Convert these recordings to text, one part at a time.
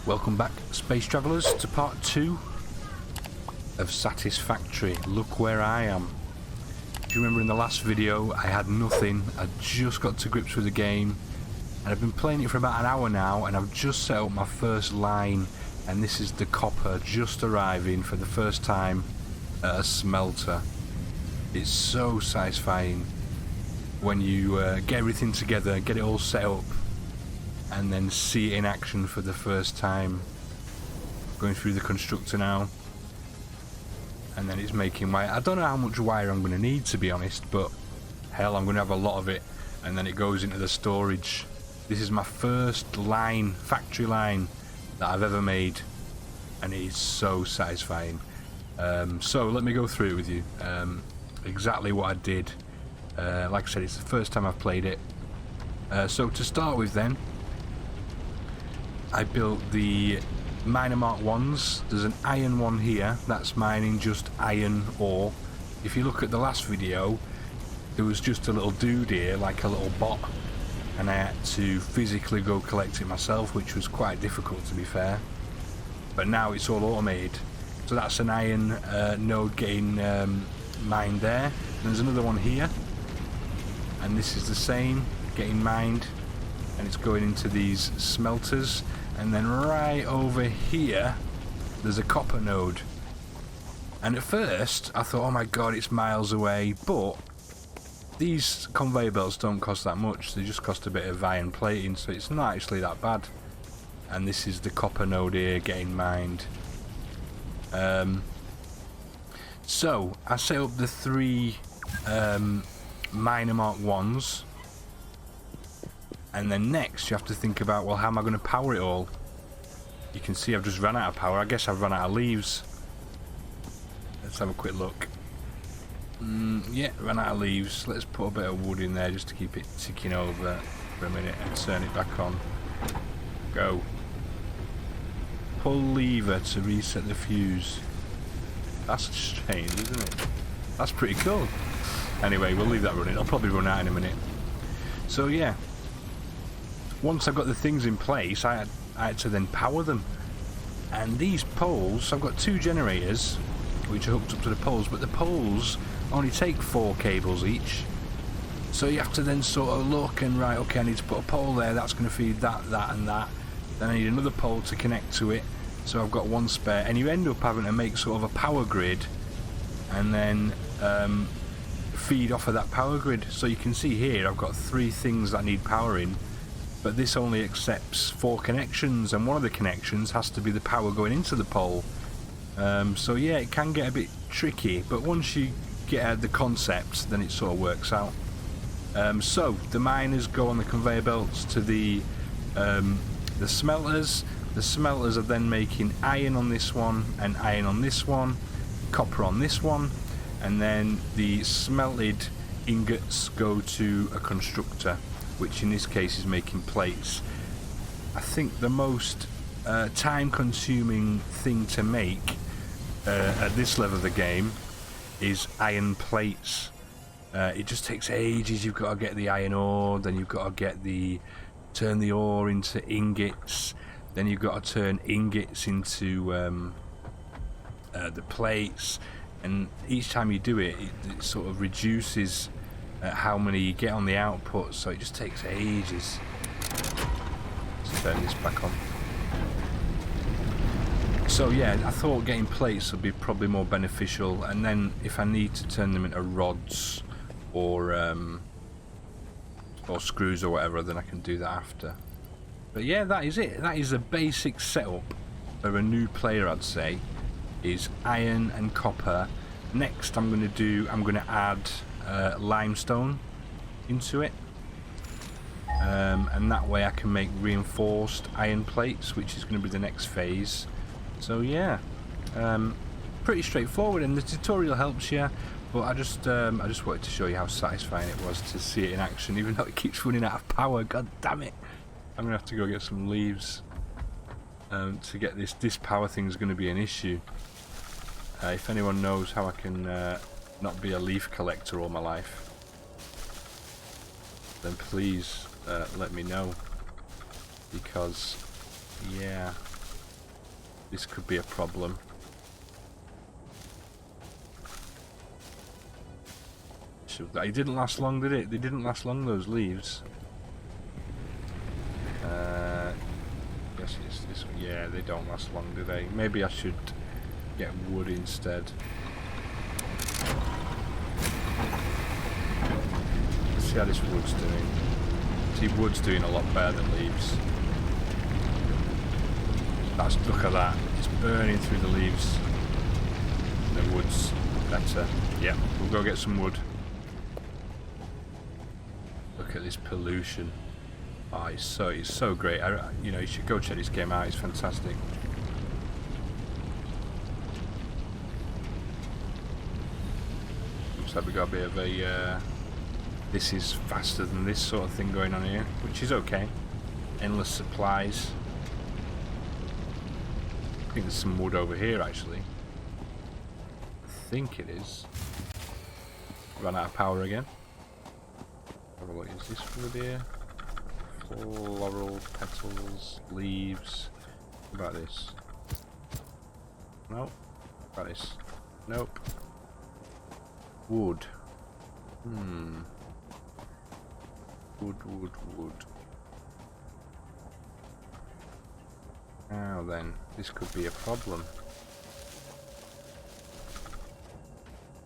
Welcome back, Space Travellers, to part 2 of Satisfactory. Look where I am. If you remember in the last video, I had nothing. I just got to grips with the game, and I've been playing it for about an hour now, and I've just set up my first line, and this is the copper just arriving for the first time at a smelter. It's so satisfying when you get everything together, get it all set up, and then see it in action for the first time. Going through the constructor now, and then it's making wire. I don't know how much wire I'm going to need, to be honest, but hell, I'm going to have a lot of it, and then it goes into the storage. This is my first line, factory line, that I've ever made, and it is so satisfying. So let me go through it with you, exactly what I did. Like I said, it's the first time I've played it. So to start with then, I built the miner mark ones. There's an iron one here, that's mining just iron ore. If you look at the last video, there was just a little dude here, like a little bot, and I had to physically go collect it myself, which was quite difficult, to be fair. But now it's all automated. So that's an iron node getting mined there. And there's another one here, and this is the same, getting mined, and it's going into these smelters. And then right over here there's a copper node, and at first I thought, oh my god, it's miles away, but these conveyor belts don't cost that much, they just cost a bit of iron plating, so it's not actually that bad. And this is the copper node here getting mined. So I set up the 3 miner mark ones. And then next you have to think about, well, how am I going to power it all? You can see I've just run out of power. I guess I've run out of leaves. Let's have a quick look. Yeah, ran out of leaves. Let's put a bit of wood in there just to keep it ticking over for a minute and turn it back on. Go. Pull lever to reset the fuse. That's strange, isn't it? That's pretty cool. Anyway, we'll leave that running. I'll probably run out in a minute. So yeah. Once I've got the things in place, I had to then power them. And these poles, I've got 2 generators which are hooked up to the poles, but the poles only take 4 cables each. So you have to then sort of look and, right, okay, I need to put a pole there, that's going to feed that, that and that. Then I need another pole to connect to it, so I've got 1 spare. And you end up having to make sort of a power grid and then feed off of that power grid. So you can see here I've got 3 things that need powering, but this only accepts 4 connections, and one of the connections has to be the power going into the pole. So yeah, it can get a bit tricky, but once you get the concept, then it sort of works out. So the miners go on the conveyor belts to the smelters. The smelters are then making iron on this one, and iron on this one, copper on this one, and then the smelted ingots go to a constructor, which in this case is making plates. I think the most time-consuming thing to make at this level of the game is iron plates. It just takes ages. You've got to get the iron ore, then you've got to turn the ore into ingots, then you've got to turn ingots into the plates, and each time you do it, it sort of reduces how many you get on the output, so it just takes ages. Let's turn this back on. So yeah, I thought getting plates would be probably more beneficial, and then if I need to turn them into rods or screws or whatever, then I can do that after. But yeah, that is it. That is the basic setup for a new player, I'd say, is iron and copper. Next I'm going to add limestone into it, and that way I can make reinforced iron plates, which is going to be the next phase. So yeah, pretty straightforward, and the tutorial helps you, but I just wanted to show you how satisfying it was to see it in action, even though it keeps running out of power. God damn it. I'm gonna have to go get some leaves to get this power thing is going to be an issue. If anyone knows how I can not be a leaf collector all my life, then please let me know, because yeah, This could be a problem. It didn't last long, did it? They didn't last long, those leaves. Yes, it's this one. Yeah, they don't last long, do they? Maybe I should get wood instead. Let's see how this wood's doing. See, wood's doing a lot better than leaves. Look at that. It's burning through the leaves. The wood's better. Yeah, we'll go get some wood. Look at this pollution. Oh, it's so great. You know, you should go check this game out. It's fantastic. Looks like we got a bit of a this is faster than this sort of thing going on here, which is okay. Endless supplies. I think there's some wood over here actually. I think it is. Run out of power again. Have a look. Is this wood here? Floral petals, leaves. What about this? Nope. What about this? Nope. Wood. Wood. Now then, this could be a problem.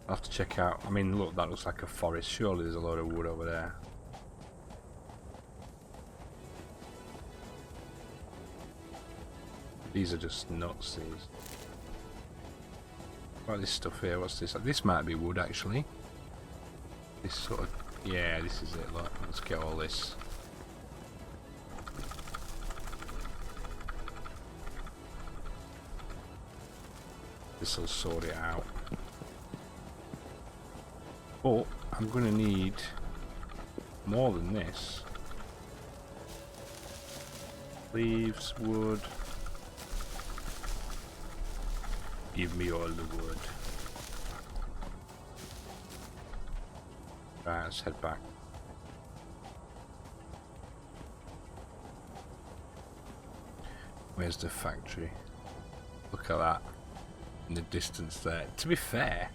I'll have to check out. I mean, look, that looks like a forest. Surely there's a load of wood over there. These are just nuts, these. What about this stuff here? What's this? This might be wood, actually. This sort of... Yeah, this is it, look. Let's get all this. This'll sort it out. But I'm going to need more than this. Leaves, wood. Give me all the wood. Right, let's head back. Where's the factory? Look at that in the distance there. To be fair,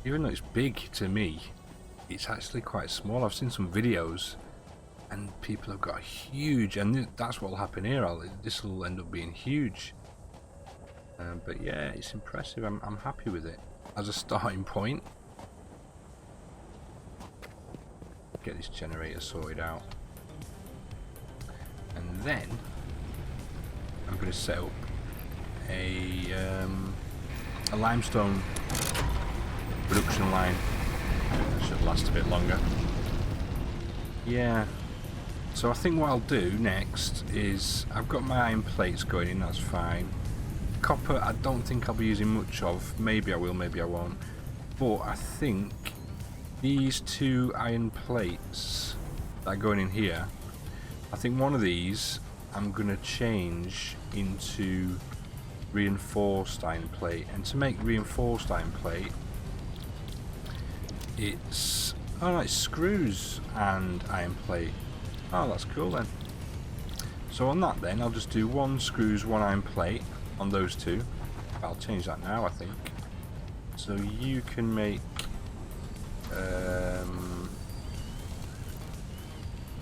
even though it's big to me, it's actually quite small. I've seen some videos and people have got huge, and that's what will happen here. This will end up being huge. But yeah, it's impressive. I'm happy with it as a starting point. Get this generator sorted out, and then I'm going to set up a limestone production line. That should last a bit longer. Yeah. So I think what I'll do next is I've got my iron plates going in. That's fine. Copper, I don't think I'll be using much of. Maybe I will, maybe I won't. But I think these two iron plates that are going in here, I think one of these I'm going to change into reinforced iron plate. And to make reinforced iron plate, it's screws and iron plate. Oh, that's cool then. So on that then, I'll just do one screws, one iron plate on those two. I'll change that now, I think. So you can make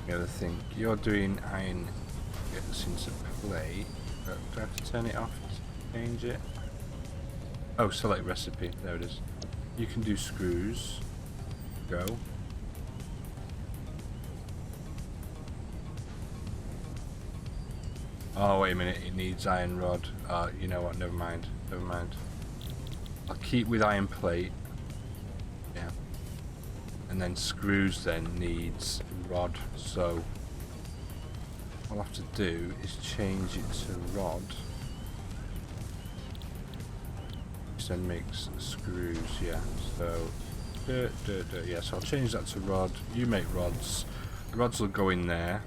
the other thing. You're doing iron. Get this into plate. Do I have to turn it off to change it? Oh, select recipe. There it is. You can do screws. Go. Oh, wait a minute, it needs iron rod. You know what, never mind. I'll keep with iron plate. Yeah. And then screws then needs rod. So, what I'll have to do is change it to rod. Which then makes screws, yeah. So, yeah, so I'll change that to rod. You make rods. Rods will go in there.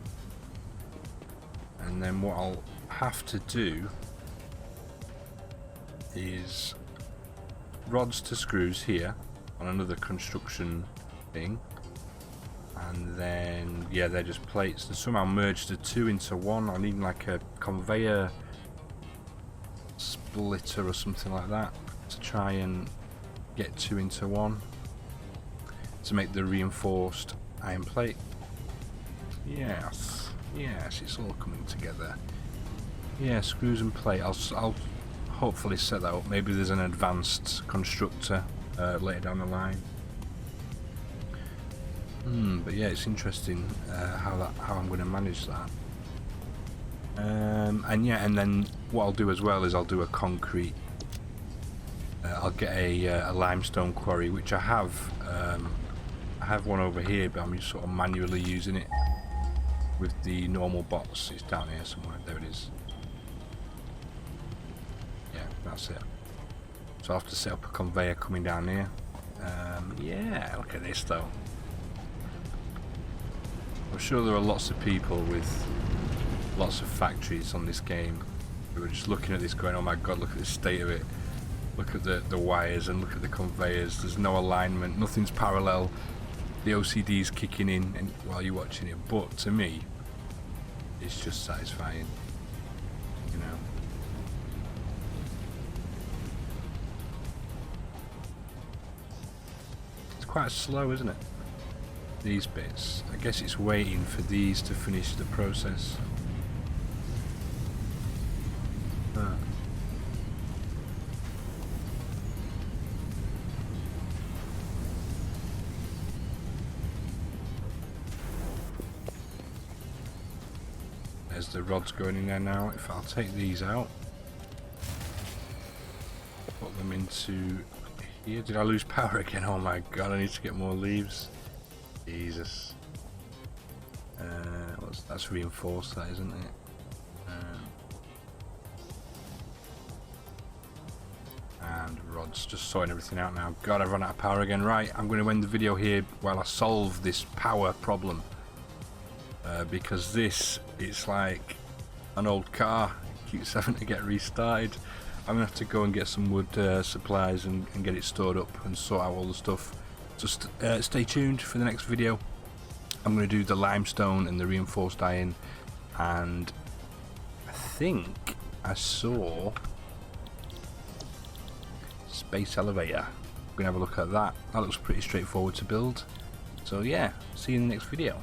And then what I'll have to do is rods to screws here on another construction thing, and then yeah, they're just plates, and somehow merge the two into one. I need like a conveyor splitter or something like that to try and get 2 into 1 to make the reinforced iron plate. Yes, yes, it's all coming together. Yeah, screws and plate. I'll hopefully set that up. Maybe there's an advanced constructor later down the line. But yeah, it's interesting how I'm going to manage that. And yeah, and then what I'll do as well is I'll do a concrete. I'll get a limestone quarry, which I have. I have one over here, but I'm just sort of manually using it with the normal bots. It's down here somewhere. There it is. Yeah, that's it. So I'll have to set up a conveyor coming down here. Yeah, look at this though. I'm sure there are lots of people with lots of factories on this game who are just looking at this going, oh my god, look at the state of it. Look at the wires and look at the conveyors. There's no alignment, nothing's parallel. The OCD's kicking in and while you're watching it. But to me, it's just satisfying, you know. It's quite slow, isn't it? These bits. I guess it's waiting for these to finish the process. There's the rods going in there now. If I'll take these out, put them into here. Did I lose power again? Oh my god, I need to get more leaves. Jesus. That's reinforced, that, isn't it? And rods, just sorting everything out now. God, I've run out of power again. Right, I'm going to end the video here while I solve this power problem. Because this, it's like an old car. It keeps having to get restarted. I'm going to have to go and get some wood supplies and get it stored up and sort out all the stuff. Just stay tuned for the next video. I'm going to do the limestone and the reinforced iron, and I think I saw space elevator. We're going to have a look at that. That looks pretty straightforward to build. So yeah, see you in the next video.